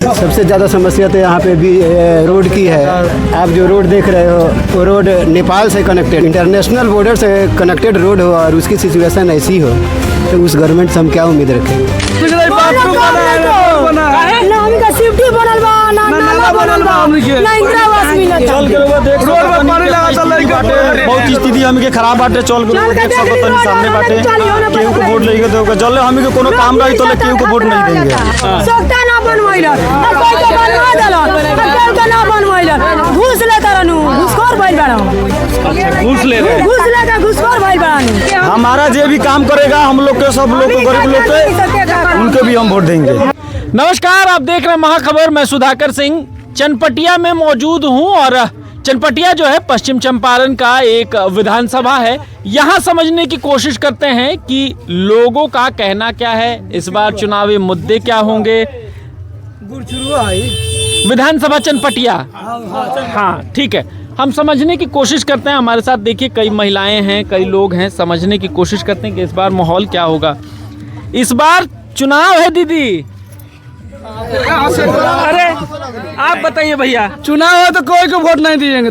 सबसे ज़्यादा समस्या तो यहाँ पे भी रोड की है। आप जो रोड देख रहे हो वो रोड नेपाल से कनेक्टेड, इंटरनेशनल बॉर्डर से कनेक्टेड रोड हो और उसकी सिचुएशन ऐसी हो तो उस गवर्नमेंट से हम क्या उम्मीद रखेंगे। बहुत स्थिति हमके खराब बाटे, चल देख सको तनी सामने बाटे, केहू को वोट लेके दो जल्द हम के कोनो काम रही तो केहू को वोट नहीं देंगे। हमारा जो भी काम करेगा हम लोग के, सब लोग को, गरीब लोग के, उनको भी हम वोट देंगे। नमस्कार, आप देख रहे हैं महाखबर। मैं सुधाकर सिंह चनपटिया में मौजूद हूं और चनपटिया जो है पश्चिम चंपारण का एक विधानसभा है। यहां समझने की कोशिश करते हैं कि लोगों का कहना क्या है, इस बार चुनावी मुद्दे क्या होंगे। विधानसभा चनपटिया, हाँ ठीक है, हम समझने की कोशिश करते हैं। हमारे साथ देखिए कई महिलाएं हैं, कई लोग हैं, समझने की कोशिश करते हैं कि इस बार माहौल क्या होगा। इस बार चुनाव है दीदी। अरे आप बताइए भैया, चुनाव है तो कोई को वोट नहीं देंगे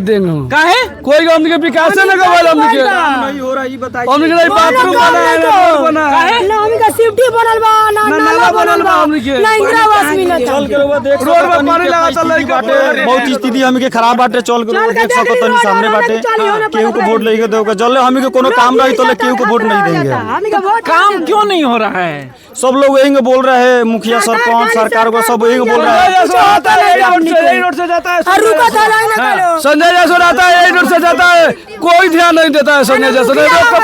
काहे? कोई को हमके विकास नहीं हो रहा, ये बताइए। हमके नहीं बाथरूम बना है, रोड बना है, ना हमके सिटी बनल बा, ना नाला बनल बा, ना इंदिरा आवास मिलत। चल के देख रोड में पानी लगाता लड़का बाटे, बहुत स्थिति हमके खराब बाटे, चल के देख सको तनी सामने बाटे, केहू को वोट लेके दो जल्द हम के कोनो काम रही तो केहू को वोट नहीं देंगे। काम क्यों नहीं हो रहा है? सब लोग यही बोल रहे हैं, मुखिया सरपंच सरकार को सब यही बोल रहे हैं। रोड से जाता है, संजय जैसो आता है, यही रोड से जाता है, कोई ध्यान नहीं देता है। संजय जैसो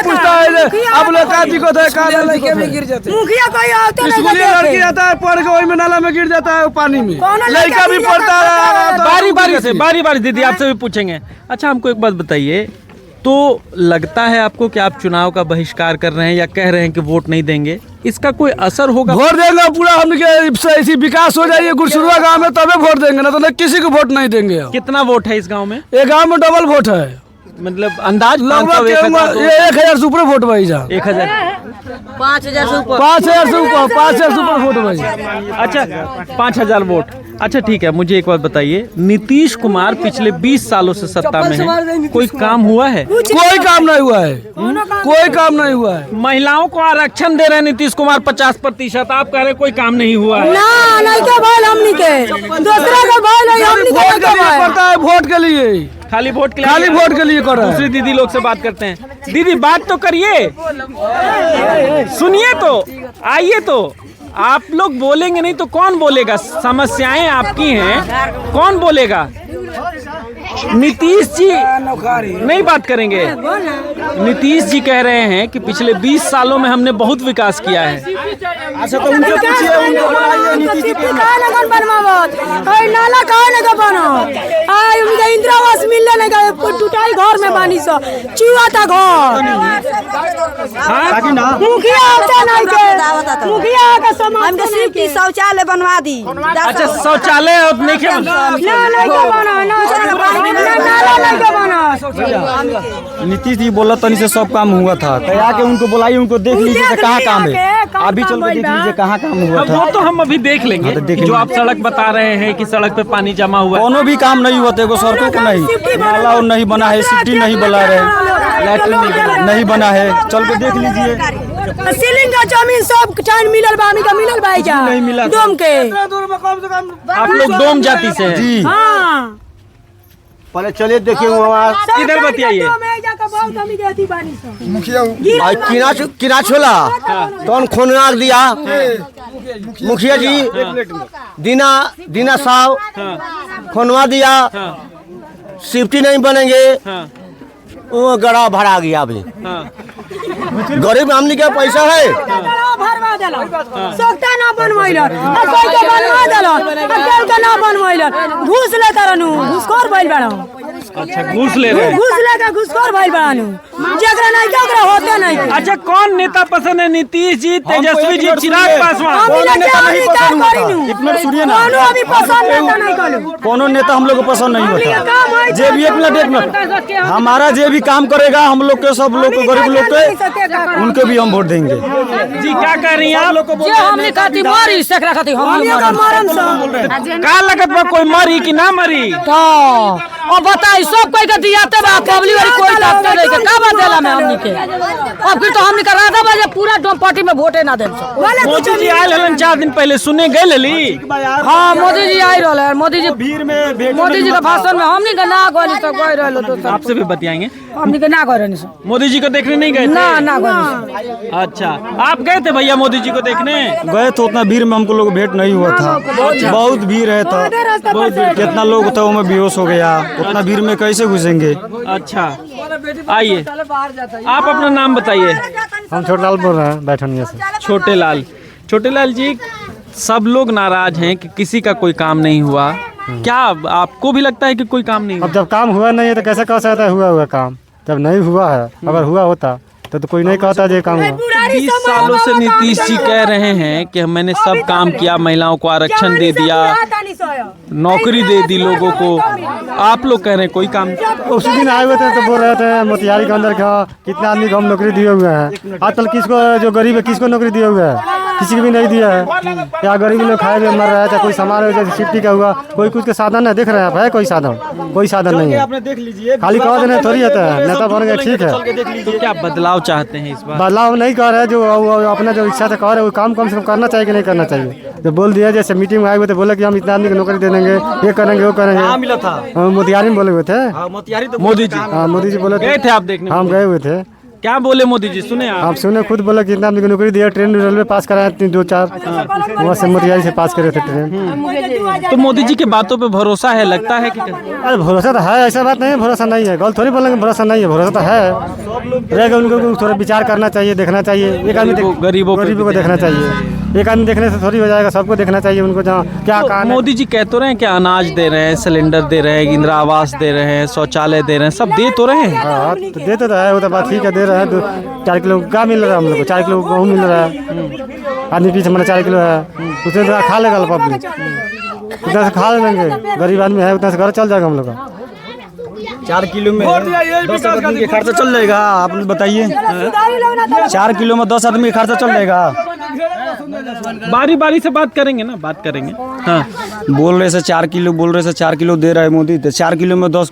पूछता है आप लोग का दिक्कत है, कहा में गिर जाते हैं। मुखिया कोई आता नहीं, स्कूली लड़की जाता है पढ़ के वही में नाला में गिर जाता है, पानी में लड़का भी पढ़ता है। बारी बारी दीदी आपसे भी पूछेंगे। अच्छा हमको एक बात बताइए, तो लगता है आपको कि आप चुनाव का बहिष्कार कर रहे हैं या कह रहे हैं कि वोट नहीं देंगे, इसका कोई असर होगा? वोट देंगे, पूरा हमके ऐसी विकास हो जाइए गुरसुरवा गांव में तबे वोट देंगे, ना तो किसी को वोट नहीं देंगे। कितना वोट है इस गांव में? एक गांव में डबल वोट है, मतलब अंदाज लगभग 1000 से ऊपर वोट भाई जा। 1000 5000 से ऊपर, 5000 से ऊपर वोट भाई। अच्छा 5000 वोट। अच्छा ठीक है, मुझे एक बात बताइए, नीतीश कुमार पिछले 20 सालों से सत्ता में है, कोई काम हुआ है? कोई काम नहीं हुआ है, कोई काम नहीं हुआ है। महिलाओं को आरक्षण दे रहे हैं नीतीश कुमार 50%, आप कह रहे हैं कोई काम नहीं हुआ है। ना नहीं के भाई हमनी के दूसरा के भाई हमनी के पड़ता है वोट के लिए, खाली वोट के लिए कर रहा है। दूसरी दीदी लोग से बात करते हैं। दीदी बात तो करिए, सुनिए तो, आइए तो। आप लोग बोलेंगे नहीं तो कौन बोलेगा? समस्याएं आपकी हैं, कौन बोलेगा? नीतीश जी नहीं बात करेंगे। नीतीश जी कह रहे हैं कि पिछले 20 सालों में हमने बहुत विकास किया है। अच्छा तो उनसे पूछिए, उनको बताइए नीतीश जी के नाला कहाँ लगा बना, उनका इंदिरा आवास मिलने नहीं गए, टूटाई घर में बानी सो चुआ था घर। मुखिया आता नहीं के, मुखिया का समाज के सिर्फ शौचालय बनवा दी। अच्छा शौचालय नहीं के नीतीश जी बोला तनी से सब काम हुआ था, तो आके उनको बुलाइए, उनको देख लीजिए कहाँ काम है, अभी चल के देख लीजिए कहाँ काम हुआ था। वो तो हम अभी देख लेंगे। जो आप सड़क बता रहे हैं कि सड़क पे पानी जमा हुआ, कोनो भी काम नहीं हुआ था, सड़कों को नहीं, नाला नहीं बना है, सिटी नहीं बना रहे, लैट्रिन नहीं बना है, चल के देख लीजिए। सीलिंग का जमीन सब टाइम मिलल बा, का मिलल भाई जा नहीं मिला डोम के। आप लोग डोम जाति से हैं? जी हाँ पहले चलिए देखिए वहाँ इधर बताइए। किना छोला कौन खोना दिया मुखिया जी, दीना साहब खोनवा दिया, सिफ्टी नहीं बनेंगे, वो गड़ा भरा गया। अभी गरीब आदमी का पैसा है, घूस लेता रहनु, घूसखोर बैल बड़ा। अच्छा घूस ले रहे हैं। घूस लेके घूसखोर भाई बनानू जगरा नहीं के ओकरा होते नहीं के। अच्छा कौन नेता पसंद है? नीतीश जी, तेजस्वी जी, चिराग पासवान? हम कौनो नेता नहीं पसंद होता। करिनु एक मिनट सुनिए ना, कोनो अभी पसंद नहीं करू कोनो नेता हम लोग को पसंद नहीं होता। जे भी एक मिनट हमारा जे भी काम करेगा हम लोग के, सब लोग को, गरीब लोग के, उनके भी हम वोट देंगे। जी क्या कह रही हैं आप? जे हमने कहती मारी सकरा कहती हम मारन सा का लगत बा कोई मरी कि ना मरी? तो अब बताई सब कोई के दियाते बा पब्लिक वाली कोई डॉक्टर नहीं के का बात देला में हमनी के। अब फिर तो हमनी का राधा बाजे पूरा डोम पार्टी में वोटे ना देम सब। मोदी जी आए हलन 4 दिन पहले, सुने गए लली? हां मोदी जी आई रहले, मोदी जी भीड़ में भेंट मोदी जी का भाषण में हमनी के ना गइल तो गइ रहलो तो सब आपसे भी बतियाएंगे। हमनी के ना गइ रहनी सब मोदी जी को देखने नहीं गए थे? ना ना गइल। अच्छा आप गए थे भैया मोदी जी को देखने? गए तो उतना भीड़ में हमको लोग भेंट नहीं हुआ था। बहुत भीड़ है तो कितना लोग था वो में बेहोश हो गया। उतना भीड़ में कैसे घुसेंगे? अच्छा आइए, आप अपना नाम बताइए। हम छोटे लाल बोल रहे हैं बैठनिया से। छोटे लाल। छोटे लाल जी, सब लोग नाराज हैं कि किसी का कोई काम नहीं हुआ। क्या आपको भी लगता है कि कोई काम नहीं हुआ? अब जब काम हुआ नहीं है तो कैसे कह सकता है हुआ काम? जब नहीं हुआ है, अगर हुआ होता तो कोई नहीं कहता जो काम हुआ। 20 सालों से नीतीश जी कह रहे हैं कि मैंने सब काम किया, महिलाओं को आरक्षण दे दिया, नौकरी दे दी लोगों को। आप लोग कह रहे हैं कोई काम? उसी दिन आए हुए थे तो बोल रहे थे मोतिहारी के अंदर का कितना आदमी को हम नौकरी दिए हुए हैं। आजकल किसको जो गरीब है किसको नौकरी दिए हुए है? किसी को भी नहीं दिया है। क्या गरीब लोग खाए हुए मर रहे हैं, चाहे कोई सामान जैसे शिफ्टी का हुआ, कोई कुछ के साधन है देख रहे हैं आप? है कोई साधन? कोई साधन नहीं है। आपने देख लीजिए, खाली कह देने थोड़ी होता है, नेता बन गए ठीक है। तो क्या बदलाव चाहते हैं इस बार? बदलाव नहीं कर रहे, जो अपना जो इच्छा से कह रहे वो काम कम से कम करना चाहिए कि नहीं करना चाहिए? जो बोल दिया जैसे मीटिंग में आए हुए थे, बोले कि हम इतना आदमी को नौकरी दे देंगे, ये करेंगे वो करेंगे। कहाँ मिला था? हम मोतिहारी में बोले हुए थे। मोतिहारी तो मोदी जी हाँ मोदी जी बोले गए थे आप देखने? हम गए हुए थे। क्या बोले मोदी जी, सुने आप? आप सुने खुद बोले कि इतना आदमी को नौकरी दिया, ट्रेन रेलवे पास कराए 3-2-4 वहाँ से मोतिहारी से पास करे थे ट्रेन। तो मोदी जी की बातों पे भरोसा है, लगता है कि अरे भरोसा तो है, ऐसा बात नहीं है भरोसा नहीं है, गलत थोड़ी बोलेंगे भरोसा नहीं है, भरोसा तो है। रहेगा उनको थोड़ा विचार करना चाहिए, देखना चाहिए। एक आदमी गरीबों को देखना चाहिए। एक आदमी देखने से थोड़ी हो जाएगा, सबको देखना चाहिए उनको जहाँ क्या तो कहा। मोदी जी कह तो रहे हैं कि अनाज दे रहे हैं, सिलेंडर दे रहे हैं, इंदिरा आवास दे रहे हैं, शौचालय दे रहे हैं, सब दे तो रहे हैं। हाँ तो देते तो है, वो तो बात ठीक है, दे रहे हैं। तो 4 किलो का मिल रहा है हम लोग को, 4 किलो गेहूँ मिल रहा है। आदमी पीछे हमारा 4 किलो है, उसे तो खा लेगा पब्लिक, उतना से खा लेंगे। गरीब आदमी है उतना से घर चल जाएगा हम लोग का। 4 किलो में 10 आदमी के खर्चा चल जाएगा? आप बताइए, 4 किलो में 10 आदमी का खर्चा चल जाएगा? बारी बारी से बात करेंगे ना, बात करेंगे। हाँ बोल रहे से 4 किलो, बोल रहे से 4 किलो दे रहा है मोदी, तो 4 किलो में 10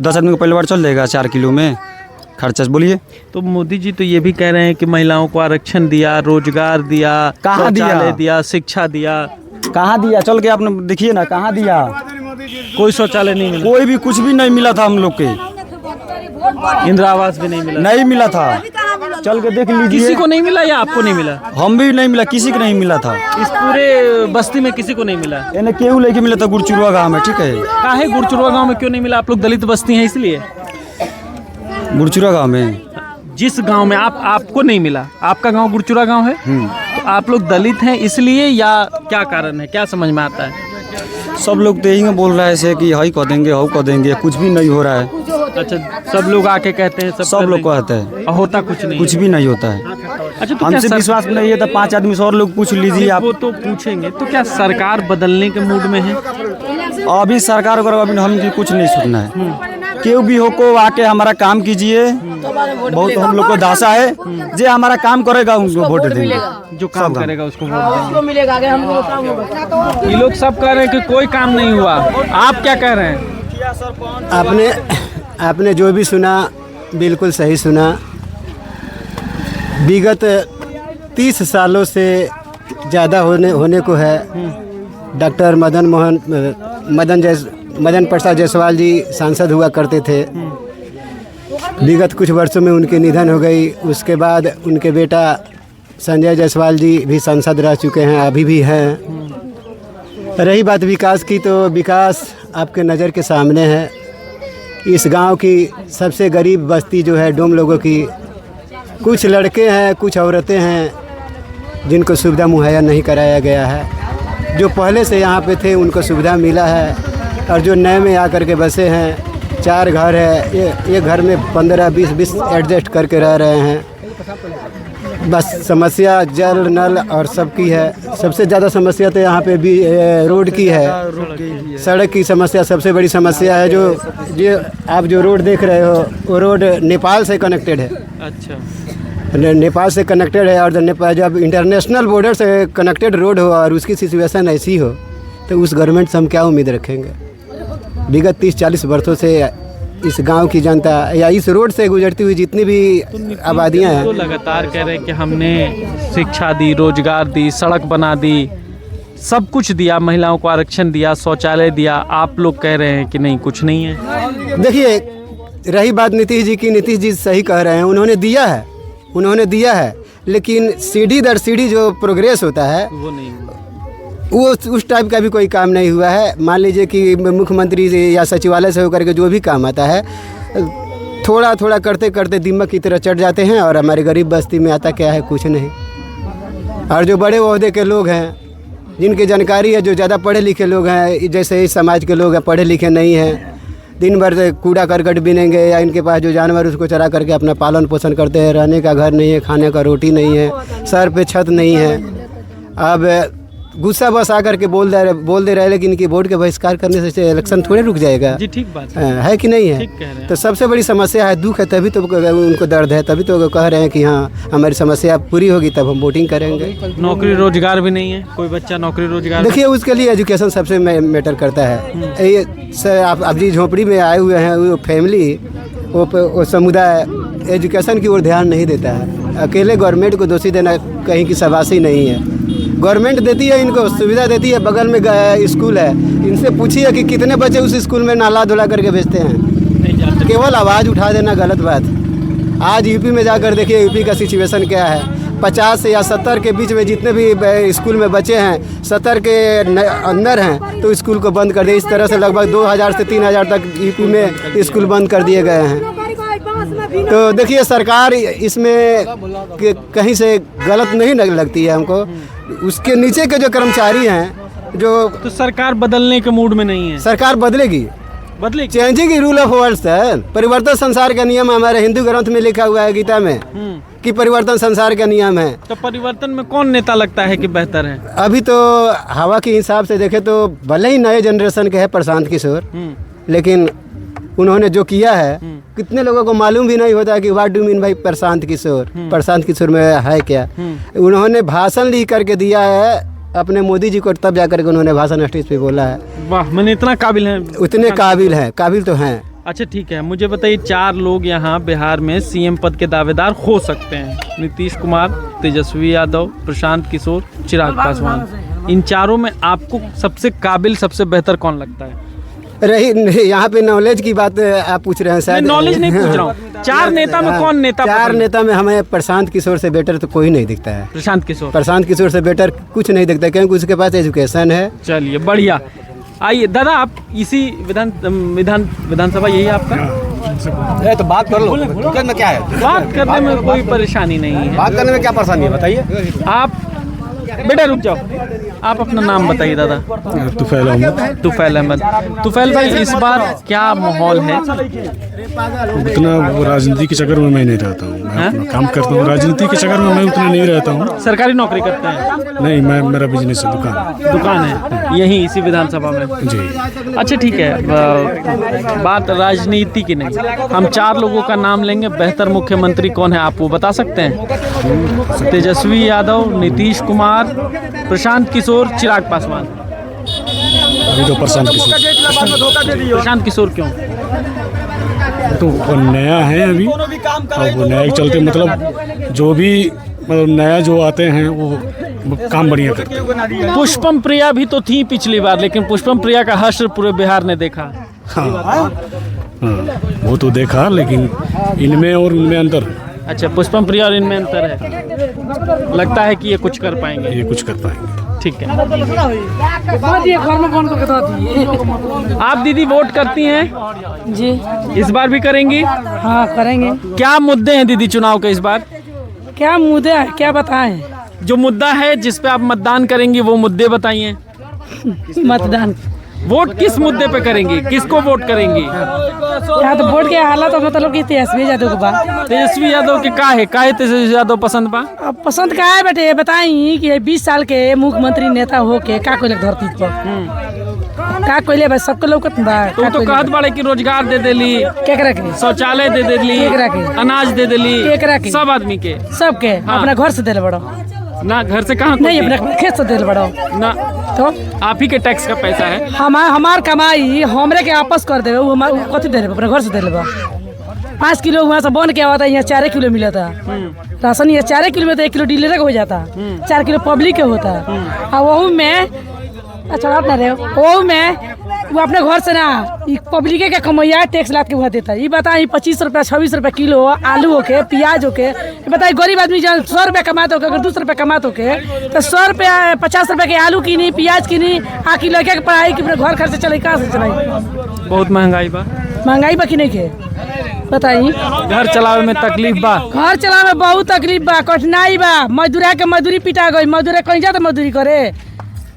आदमी को पहली बार चल जाएगा 4 किलो में खर्चा? बोलिए। तो मोदी जी तो ये भी कह रहे हैं कि महिलाओं को आरक्षण दिया, रोजगार दिया, कहाँ दिया? शौचालय दिया, शिक्षा दिया। कहाँ दिया? चल के आपने देखिए ना, कहाँ दिया? कोई शौचालय नहीं मिला, कोई भी कुछ भी नहीं मिला था हम लोग के, इंदिरा आवास भी नहीं मिला, नहीं मिला था। चल के देख लीजिए। किसी को नहीं मिला या आपको नहीं मिला? हम भी नहीं मिला, किसी को नहीं मिला था। इस पूरे बस्ती में किसी को नहीं मिला? यानी केहू लेके मिला था गुड़चुरवा गाँव में, ठीक है। काहे गुड़चुरवा गांव में क्यों नहीं मिला? आप लोग दलित बस्ती हैं इसलिए? गुड़चुरा गाँव में जिस गांव में आपको नहीं मिला, आपका गांव गुड़चुरा गांव है, तो आप लोग दलित हैं इसलिए या क्या कारण है, क्या समझ में आता है? सब लोग तो यही बोल रहा है ऐसे कि हाई कह देंगे, हाउ कह देंगे, कुछ भी नहीं हो रहा है। अच्छा सब लोग आके कहते हैं, सब लोग कहते हैं, और होता कुछ नहीं, कुछ भी नहीं होता है। अच्छा तो हमसे विश्वास नहीं है तो 5 आदमी से और लोग पूछ लीजिए आप। वो तो पूछेंगे। तो क्या सरकार बदलने के मूड में है? अभी सरकार को अभी हम कुछ नहीं सुनना है। केहू भी हो को आके हमारा काम कीजिए, बहुत हम लोग को दासा है, जो हमारा काम करेगा उनको वोट देंगे, जो काम करेगा उसको वोट देंगे। ये लोग सब कह रहे हैं कि कोई काम नहीं हुआ, आप क्या कह रहे हैं? आपने जो भी सुना बिल्कुल सही सुना। विगत 30 सालों से ज़्यादा होने को है। डॉक्टर मदन प्रसाद जायसवाल जी सांसद हुआ करते थे। विगत कुछ वर्षों में उनके निधन हो गई। उसके बाद उनके बेटा संजय जायसवाल जी भी सांसद रह चुके हैं, अभी भी हैं। रही बात विकास की, तो विकास आपके नज़र के सामने है। इस गांव की सबसे गरीब बस्ती जो है डोम लोगों की, कुछ लड़के हैं, कुछ औरतें हैं जिनको सुविधा मुहैया नहीं कराया गया है। जो पहले से यहाँ पे थे उनको सुविधा मिला है, और जो नए में आकर के बसे हैं 4 घर है, एक घर में 15-20 एडजस्ट करके रह रहे हैं। बस समस्या जल नल और सबकी है। सबसे ज़्यादा समस्या तो यहाँ पे भी रोड की है। सड़क की समस्या सबसे बड़ी समस्या है। जो आप जो रोड देख रहे हो वो रोड नेपाल से कनेक्टेड है। अच्छा, नेपाल से कनेक्टेड है, और नेपाल जब इंटरनेशनल बॉर्डर से कनेक्टेड रोड हो और उसकी सिचुएशन ऐसी हो तो उस गवर्नमेंट से हम क्या उम्मीद रखेंगे। विगत 30-40 वर्षों से इस गांव की जनता या इस रोड से गुजरती हुई जितनी भी आबादियां हैं, तो लगातार कह रहे हैं कि हमने शिक्षा दी, रोजगार दी, सड़क बना दी, सब कुछ दिया, महिलाओं को आरक्षण दिया, शौचालय दिया। आप लोग कह रहे हैं कि नहीं, कुछ नहीं है। देखिए, रही बात नीतीश जी की, नीतीश जी सही कह रहे हैं, उन्होंने दिया है, लेकिन सीढ़ी दर सीढ़ी जो प्रोग्रेस होता है वो नहीं हुआ। वो उस टाइप का भी कोई काम नहीं हुआ है। मान लीजिए कि मुख्यमंत्री से या सचिवालय से होकर के जो भी काम आता है, थोड़ा थोड़ा करते करते दीमक की तरह चढ़ जाते हैं, और हमारी गरीब बस्ती में आता क्या है, कुछ नहीं। और जो बड़े ओहदे के लोग हैं, जिनकी जानकारी है, जो ज़्यादा पढ़े लिखे लोग हैं, जैसे इस समाज के लोग हैं, पढ़े लिखे नहीं हैं, दिन भर से कूड़ा करकट बिनेंगे, या इनके पास जो जानवर उसको चरा करके अपना पालन पोषण करते हैं, रहने का घर नहीं है, खाने का रोटी नहीं है, सर पे छत नहीं है। अब गुस्सा बस आकर के बोल दे रहे, लेकिन इनकी वोट के बहिष्कार करने से इलेक्शन थोड़े रुक जाएगा। जी, ठीक बात है कि नहीं ठीक कह रहे है। हैं। तो सबसे बड़ी समस्या है, दुख है, तभी तो उनको दर्द है, तभी तो कह रहे हैं कि हाँ हमारी समस्या पूरी होगी तब हम वोटिंग करेंगे। नौकरी रोजगार भी नहीं है, कोई बच्चा नौकरी रोजगार। देखिए, उसके लिए एजुकेशन सबसे मैटर करता है। ये सर आप जी झोपड़ी में आए हुए हैं, वो फैमिली, वो समुदाय एजुकेशन की ओर ध्यान नहीं देता है। अकेले गवर्नमेंट को दोषी देना कहीं की शाबाशी नहीं है। गवर्नमेंट देती है, इनको सुविधा देती है, बगल में स्कूल है, इनसे पूछिए कि कितने बच्चे उस स्कूल में नाला धुला करके भेजते हैं। केवल आवाज़ उठा देना गलत बात। आज यूपी में जाकर देखिए यूपी का सिचुएशन क्या है। 50 या 70 के बीच में जितने भी स्कूल में बच्चे हैं, 70 के अंदर हैं तो स्कूल को बंद कर दिए। इस तरह से लगभग 2000 से 3000 तक यूपी में स्कूल बंद कर दिए गए हैं। तो देखिए, सरकार इसमें कहीं से गलत नहीं लगती है हमको। उसके नीचे के जो कर्मचारी हैं, जो तो सरकार बदलने के मूड में नहीं है। सरकार बदलेगी, changing rule of world sir. परिवर्तन संसार का नियम हमारे हिंदू ग्रंथ में लिखा हुआ है, गीता में, कि परिवर्तन संसार का नियम है। तो परिवर्तन में कौन नेता लगता है कि बेहतर है? अभी तो हवा के हिसाब से देखे तो भले ही नए जनरेशन के है प्रशांत किशोर, लेकिन उन्होंने जो किया है, कितने लोगों को मालूम भी नहीं होता कि व्हाट डू मीन भाई प्रशांत किशोर में है क्या। उन्होंने भाषण लिख करके दिया है अपने मोदी जी को, तब जाकर के उन्होंने भाषण स्टेज पे बोला है। वाह, मैंने इतना काबिल है, उतने काबिल तो हैं। अच्छा ठीक है, मुझे बताइए 4 लोग यहाँ बिहार में सीएम पद के दावेदार हो सकते हैं। नीतीश कुमार, तेजस्वी यादव, प्रशांत किशोर, चिराग पासवान। इन चारों में आपको सबसे काबिल, सबसे बेहतर कौन लगता है? रही यहाँ पे नॉलेज की बात आप पूछ रहे हैं शायद। नॉलेज नहीं पूछ रहा हूँ, 4 नेता में कौन नेता? 4 नेता में हमें प्रशांत किशोर से बेटर तो कोई नहीं दिखता है। प्रशांत किशोर से बेटर कुछ नहीं दिखता, क्योंकि उसके पास एजुकेशन है। चलिए बढ़िया। आइए दादा, आप इसी विधानसभा यही आपका? तो बात कर लो, दिक्कत में क्या है? बात करने में कोई परेशानी नहीं है। बात करने में क्या परेशानी है बताइए। आप बेटा रुक जाओ, आप अपना नाम बताइए दादा। तुफैल अहमद। तुफैल भाई, इस बार क्या माहौल है? उतना राजनीति के चक्कर में मैं नहीं रहता हूँ, मैं अपना काम करता हूँ। राजनीति के चक्कर में मैं उतना नहीं रहता हूँ। सरकारी नौकरी करते हैं? नहीं, मेरा बिजनेस है, दुकान है यहीं इसी विधानसभा में जी। अच्छा ठीक है, बात राजनीति की नहीं, हम 4 लोगों का नाम लेंगे। बेहतर मुख्यमंत्री कौन है आप वो बता सकते हैं? तेजस्वी यादव, नीतीश कुमार, प्रशांत किशोर, चिराग पासवान। अभी तो प्रशांत किशोर क्यों? तो वो नया है अभी, और वो नया के चलते मतलब जो भी नया जो आते हैं वो काम बढ़िया करते हैं। पुष्पम प्रिया भी तो थी पिछली बार, लेकिन पुष्पम प्रिया का हश्र पूरे बिहार ने देखा। हाँ, वो तो देखा, लेकिन इनमें और उनमें अंतर। अच्छा, पुष्पम प्रिया और इनमें अंतर है। लगता है कि ये कुछ कर पाएंगे। ठीक है। आप दीदी वोट करती हैं जी? इस बार भी करेंगी? हाँ करेंगे। क्या मुद्दे हैं दीदी चुनाव के इस बार? क्या मुद्दे हैं, क्या बताएं? जो मुद्दा है जिस पे आप मतदान करेंगे वो मुद्दे बताइए। वोट किस मुद्दे पे करेंगी, किसको वोट करेंगी? यहाँ तो वोट के हालत तो मतलब कि तेजस्वी यादव के बा। तेजस्वी यादव के काहे तेजस्वी यादव पसंद बा? अब पसंद का है बेटे, बताई कि 20 साल के मुख्यमंत्री नेता हो के का कोई धरती पर का कोई बस सबके लोग तो कहत बाड़े कि रोजगार दे देली, केकरा के शौचालय दे देली, केकरा के? अनाज दे देली, केकरा के? सब आदमी के, सबके अपना घर से दिल बड़ो ना, घर से कहाँ नहीं, अपने खेत से दिल बड़ो ना, तो आप ही के टैक्स का पैसा है। हमार कमाई हमरे के वापस कर देवे, कथी दे अपने घर से दे 5 किलो वहाँ से बन के आता, यहाँ 4 किलो मिला था राशन, यहाँ 4 किलो में तो 1 किलो डीलर का हो जाता, 4 किलो पब्लिक के होता। और वहू में अच्छा आप ना रहे वो में वो अपने घर से ना पब्लिक के कमैया टैक्स लाद के वहाँ देता है। ये बताइए 25 रुपया 26 रुपया किलो आलू होके, प्याज होके, बताइए गरीब आदमी जब 100 रुपया कमाते होके, अगर 200 रुपया कमाते होके तो 100 रुपया 50 रुपया के आलू किनी, प्याज किनी, आखिर लड़के के पढ़ाई की घर खर्च चले, कहाँ से चलाई? बहुत महंगाई बा। महंगाई बा कि नहीं के बताइए? घर चलावे में तकलीफ बा, घर चलावे में बहुत तकलीफ बा, कठिनाई बा। मजदूरा के मजदूरी पिटा गई, मजदूर कहीं जाते मजदूरी करे।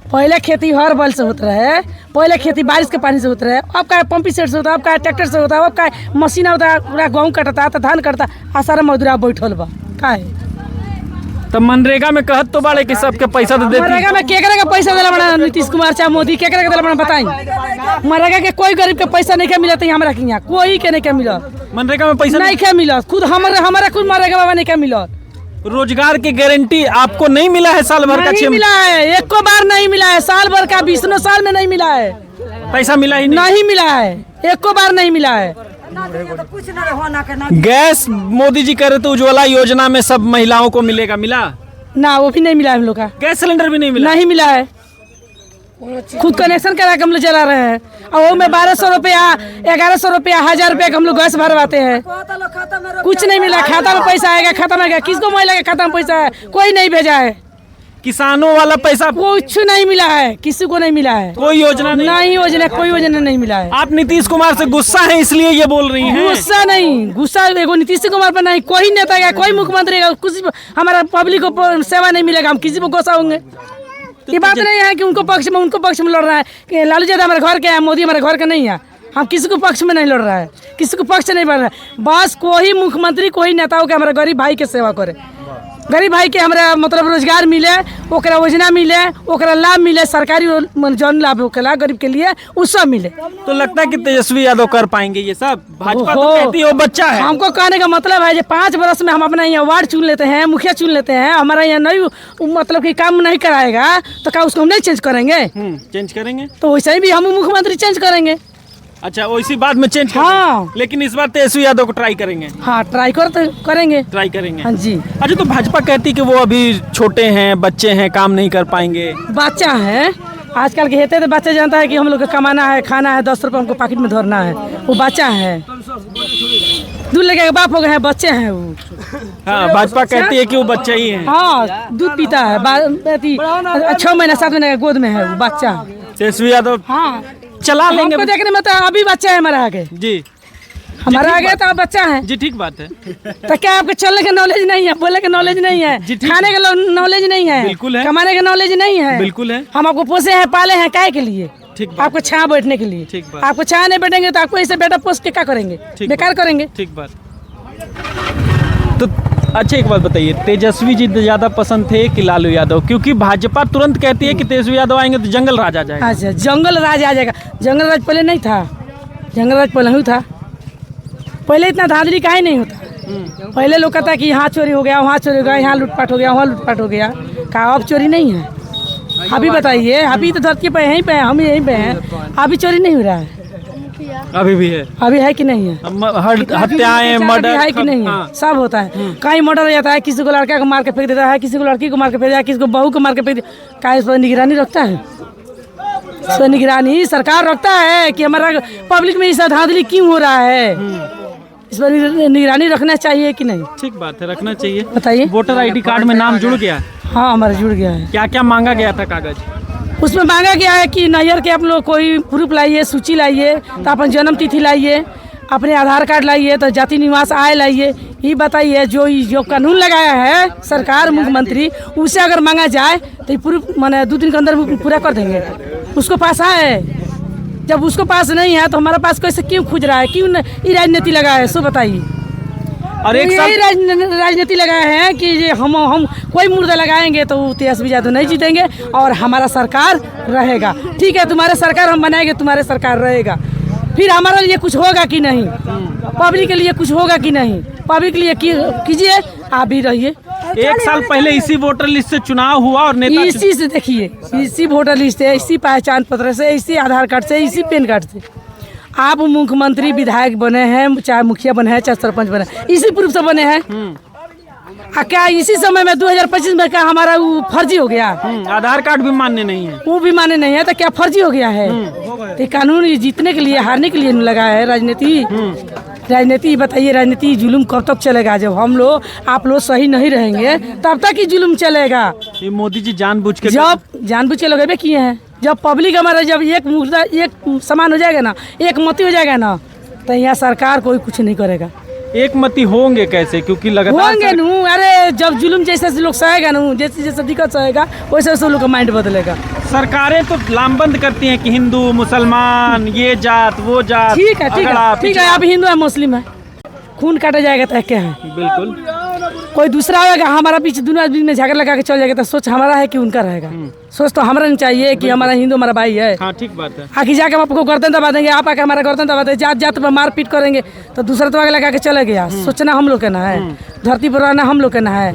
पहले खेती हर बल से होता है, पहले खेती बारिश के पानी से होता है, अब का पंपी सेट से होता है, अब का ट्रैक्टर से होता है, अब का मशीन होता है, पूरा गेहूँ कटता है, धान कटता आ सारा मजदूरा बैठल बा का है। तो मनरेगा में कहत तो बाड़े कि सबके पैसा तो देती। मनरेगा में केकरा का पैसा दिला बना नीतीश कुमार चाहे मोदी, केकरा के दिला बना बताई? मनरेगा के कोई गरीब के पैसा नहीं के मिलत हमरा के यहाँ, कोई के नहीं के मिलत। मनरेगा में पैसा नहीं के मिलत, खुद हमारा खुद मनरेगा बाबा नहीं के मिलत। रोजगार की गारंटी आपको नहीं मिला है साल भर का? नहीं मिला है, एक को बार नहीं मिला है, साल भर का 20 साल में नहीं मिला है, पैसा मिला ही नहीं मिला है, एक को बार नहीं मिला है। गैस मोदी जी कह रहे थे उज्ज्वला योजना में सब महिलाओं को मिलेगा, मिला ना? वो भी नहीं मिला है हम लोग का। गैस सिलेंडर भी नहीं मिला? नहीं मिला है, खुद कनेक्शन करा के हम लोग जला रहे हैं, और वो में 1200 रुपया 1100 रुपया 1000 रुपया हम लोग गैस भरवाते हैं। कुछ नहीं मिला, खाता में पैसा आएगा, खाता में किसको महिला के खाता में पैसा है? कोई नहीं भेजा है। किसानों वाला पैसा कुछ नहीं मिला है, किसी को नहीं मिला है, कोई योजना नहीं, योजना कोई योजना नहीं मिला है। आप नीतीश कुमार से गुस्सा है इसलिए ये बोल रही हैं? गुस्सा नहीं, गुस्सा एगो नीतीश कुमार पर नहीं, कोई नेता का, कोई मुख्यमंत्री का, कुछ हमारा पब्लिक को सेवा नहीं मिलेगा, हम किसी को गुस्सा होंगे? ये बात नहीं है कि उनको पक्ष में लड़ रहा है कि लालू यादव हमारे घर के है, मोदी हमारे घर के नहीं है। हम किसी को पक्ष में नहीं लड़ रहा है, किसी को पक्ष नहीं बढ़ रहा है। बस कोई मुख्यमंत्री कोई नेता हो के हमारे गरीब भाई के सेवा करे, गरीब भाई के हमारा मतलब रोजगार मिले, ओकरा योजना मिले, ओकरा लाभ मिले, सरकारी जन लाभ होकेला गरीब के लिए वो सब मिले। तो लगता है कि तेजस्वी यादव कर पाएंगे ये सब? भाजपा तो कहती है वो बच्चा है। हमको कहने का मतलब है 5 वर्ष में हम अपना यहाँ वार्ड चुन लेते हैं, मुखिया चुन लेते हैं, हमारा यहाँ नहीं मतलब कि काम नहीं कराएगा तो क्या उसको हम नहीं चेंज करेंगे? चेंज करेंगे तो वैसे ही भी हम मुख्यमंत्री चेंज करेंगे। अच्छा, वैसी बात में चेंज हाँ, लेकिन इस बार तेजस्वी यादव को ट्राई करेंगे। हाँ, ट्राई करेंगे। हाँ जी। अच्छा, तो भाजपा कहती कि वो अभी छोटे हैं, बच्चे हैं, काम नहीं कर पाएंगे। बच्चा है, आजकल के हेते तो बच्चे जानता है कि हम लोग को कमाना है, खाना है, 10 रुपये हमको पॉकेट में धरना है, वो बच्चा है, दूध लेके बाप हो गए हैं, बच्चे हैं वो। हाँ, भाजपा कहती है कि वो बच्चा ही है। हाँ, दूध पीता है, 6 महीना 7 महीने के गोद में है वो बच्चा। तेजस्वी यादव हाँ, चला लेंगे। हमको देखने में तो अभी बच्चा है हमारा आगे जी, हमारा आगे तो बच्चा है जी, ठीक बात है। तो क्या आपको चलने का नॉलेज नहीं है, बोलने का नॉलेज नहीं है, खाने का नॉलेज नहीं है, बिल्कुल है, कमाने का नॉलेज नहीं है, बिल्कुल है। हम आपको पोसे हैं, पाले हैं, काय के लिए? ठीक, आपको छाया बैठने के लिए। ठीक बात। आपको छाया नहीं बैठेंगे तो आपको ऐसे बेटा पोस्ट के क्या करेंगे? बेकार करेंगे। ठीक बात। तो अच्छा, एक बात बताइए, तेजस्वी जी ज्यादा पसंद थे कि लालू यादव? क्योंकि भाजपा तुरंत कहती है कि तेजस्वी यादव आएंगे तो जंगल राज आ जाएगा। अच्छा, जंगल राज आ जाएगा। जंगल राज पहले नहीं था, जंगल राज पहले ही था, पहले इतना धांधली काहे नहीं होता। पहले लोग कहता कि यहाँ चोरी हो गया, वहाँ चोरी हो गया, यहाँ लूटपाट हो गया, वहाँ लूटपाट हो गया। का अब चोरी नहीं है? अभी बताइए, अभी तो धरती पे यहीं पे हैं, हम यहीं पे हैं, अभी चोरी नहीं हो रहा है? अभी भी है। अभी है कि नहीं है? हत्याएं, मर्डर है कि नहीं है? हाँ। सब होता है। कहीं मर्डर हो जाता है, किसी को लड़का को मार के फेंक देता है, किसी को लड़की को मार के फेंक देता है, किसी को बहू को मार के फेंक देता। क्या इस पर निगरानी रखता है? इस पर निगरानी सरकार रखता है कि हमारा पब्लिक में इस धांधली क्यों हो रहा है? इस पर निगरानी रखना चाहिए कि नहीं? ठीक बात है, रखना चाहिए। बताइए। वोटर ID कार्ड में नाम जुड़ गया? हाँ, हमारा जुड़ गया है। क्या क्या मांगा गया था कागज? उसमें मांगा गया है कि नैयर के आप लोग कोई प्रूफ लाइए, सूची लाइए, तो अपन जन्म तिथि लाइए, अपने आधार कार्ड लाइए, तो जाति निवास आय लाइए। ये बताइए, जो कानून लगाया है सरकार मुख्यमंत्री, उसे अगर मांगा जाए तो ये प्रूफ माने 2 दिन के अंदर पूरा कर देंगे। उसको पास है, जब उसको पास नहीं है तो हमारा पास कैसे क्यों खोज रहा है, क्यों ये राजनीति लगा है, सो बताइए। और एक यही राजनीति लगाए हैं कि ये हम कोई मुर्दा लगाएंगे तो तेजस्वी यादव नहीं जीतेंगे और हमारा सरकार रहेगा। ठीक है, तुम्हारे सरकार हम बनाएंगे, तुम्हारे सरकार रहेगा, फिर हमारे लिए कुछ होगा कि नहीं, पब्लिक के लिए कुछ होगा कि नहीं, पब्लिक के लिए कीजिए, आप भी रहिए। 1 साल पहले इसी वोटर लिस्ट से चुनाव हुआ और नेता इसी से देखिए, इसी वोटर लिस्ट से, इसी पहचान पत्र से, इसी आधार कार्ड से, इसी पैन कार्ड से आप मुख्यमंत्री विधायक बने हैं, चाहे मुखिया बने हैं, चाहे सरपंच बने, इसी प्रूफ से बने हैं। क्या इसी समय में 2025 में क्या हमारा वो फर्जी हो गया? आधार कार्ड भी मान्य नहीं है, वो भी मान्य नहीं है, तो क्या फर्जी हो गया है? तो कानून ये जीतने के लिए, हारने के लिए लगा है राजनीति। राजनीति बताइए, राजनीति जुल्म कब तक चलेगा? जब हम लोग आप लोग सही नहीं रहेंगे तब तक ही जुल्म चलेगा। ये मोदी जी जानबूझ के जब जानबूझ के लगावे किए हैं, जब पब्लिक हमारा जब एक मुद्दा एक समान हो जाएगा ना, एक मती हो जाएगा ना, तो यहाँ सरकार कोई कुछ नहीं करेगा। एक मती होंगे कैसे? क्योंकि लगातार होंगे नू, अरे जब जुल्म जैसे लोग सहेगा ना, जैसे जैसे दिक्कत सहेगा वैसे वैसे लोग का माइंड बदलेगा। सरकारें तो लामबंद करती हैं कि हिंदू मुसलमान, ये जात वो जात। ठीक है, ठीक अगड़ा, है, ठीक है, आप हिंदू है मुस्लिम है, खून काटा जाएगा तो क्या है? बिल्कुल। कोई दूसरा होगा, हमारा बीच दोनों आदमी में झगड़ा लगा के चल जाएगा तो सोच हमारा है कि उनका रहेगा? सोच तो हमारा नहीं चाहिए कि हमारा हिंदू हमारा भाई है। हाँ, ठीक बात है। आखिर जाके हम आपको गर्दन दबा देंगे, आप आके हमारा गर्दन दबा देंगे, जात जात पर मार पीट करेंगे तो दूसरा तो आगे लगा के चले गया। सोचना हम लोग का ना है, धरती पर रहना हम लोग का ना है,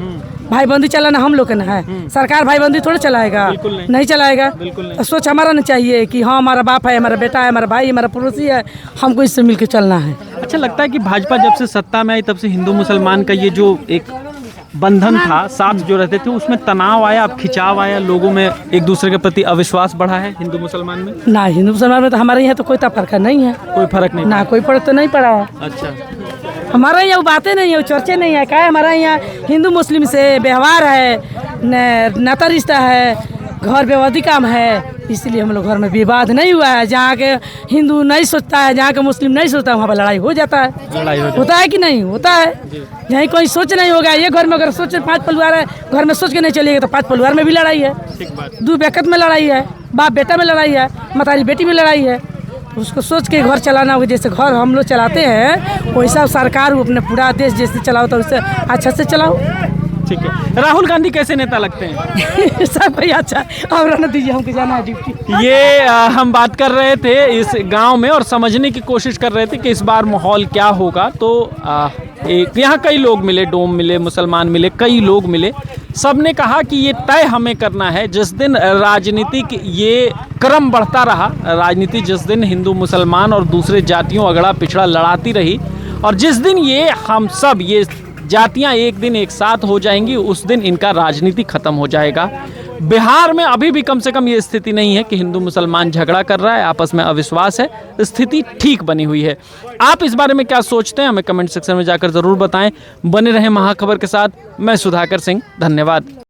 भाईबंदी चलाना हम लोग का ना है। सरकार भाईबंदी थोड़ा चलाएगा, नहीं चलाएगा। तो सोच हमारा नहीं चाहिए कि हाँ हमारा बाप है, हमारा बेटा है, हमारा भाई, हमारा पड़ोसी है, हमको इससे मिलकर चलना है। अच्छा लगता है कि भाजपा जब से सत्ता में आई तब से हिंदू मुसलमान का ये जो एक बंधन था, साथ जो रहते थे, उसमें तनाव आया, अब खिंचाव आया, लोगों में एक दूसरे के प्रति अविश्वास बढ़ा है हिंदू मुसलमान में? ना हिंदू मुसलमान में तो हमारे यहाँ तो कोई फर्क नहीं है, कोई फर्क नहीं ना कोई फर्क तो नहीं पड़ा है। अच्छा, हमारे यहाँ बातें नहीं है, चर्चे नहीं है, क्या है हमारा यहाँ हिंदू मुस्लिम से व्यवहार है, नाता रिश्ता है, घर व्यवहारिक काम है, इसलिए हम लोग घर में विवाद नहीं हुआ है। जहाँ के हिंदू नहीं सोचता है, जहाँ के मुस्लिम नहीं सोचता है, वहाँ पर लड़ाई हो जाता है। होता है कि नहीं होता है? यहीं कोई सोच नहीं होगा, ये घर में अगर सोच 5 परिवार है, घर में सोच के नहीं चलेगा तो 5 परिवार में भी लड़ाई है, 2 बेकत में लड़ाई है, बाप बेटा में लड़ाई है, मतारी बेटी में लड़ाई है। उसको सोच के घर चलाना होगा। जैसे घर हम लोग चलाते हैं वैसा सरकार अपने पूरा देश जैसे चलाओ तो उससे अच्छा से चलाओ। ठीक है। राहुल गांधी कैसे नेता लगते हैं? सब कोई अच्छा, और रहने दीजिए, हमको जाना है ड्यूटी। ये हम बात कर रहे थे इस गांव में और समझने की कोशिश कर रहे थे कि इस बार माहौल क्या होगा। तो यहाँ कई लोग मिले, डोम मिले, मुसलमान मिले, कई लोग मिले, सब ने कहा कि ये तय हमें करना है। जिस दिन राजनीतिक ये क्रम बढ़ता रहा, राजनीति जिस दिन हिंदू मुसलमान और दूसरे जातियों अगड़ा पिछड़ा लड़ाती रही, और जिस दिन ये हम सब ये जातियां एक दिन एक साथ हो जाएंगी, उस दिन इनका राजनीति खत्म हो जाएगा। बिहार में अभी भी कम से कम ये स्थिति नहीं है कि हिंदू मुसलमान झगड़ा कर रहा है, आपस में अविश्वास है, स्थिति ठीक बनी हुई है। आप इस बारे में क्या सोचते हैं हमें कमेंट सेक्शन में जाकर ज़रूर बताएं। बने रहें महाखबर के साथ। मैं सुधाकर सिंह, धन्यवाद।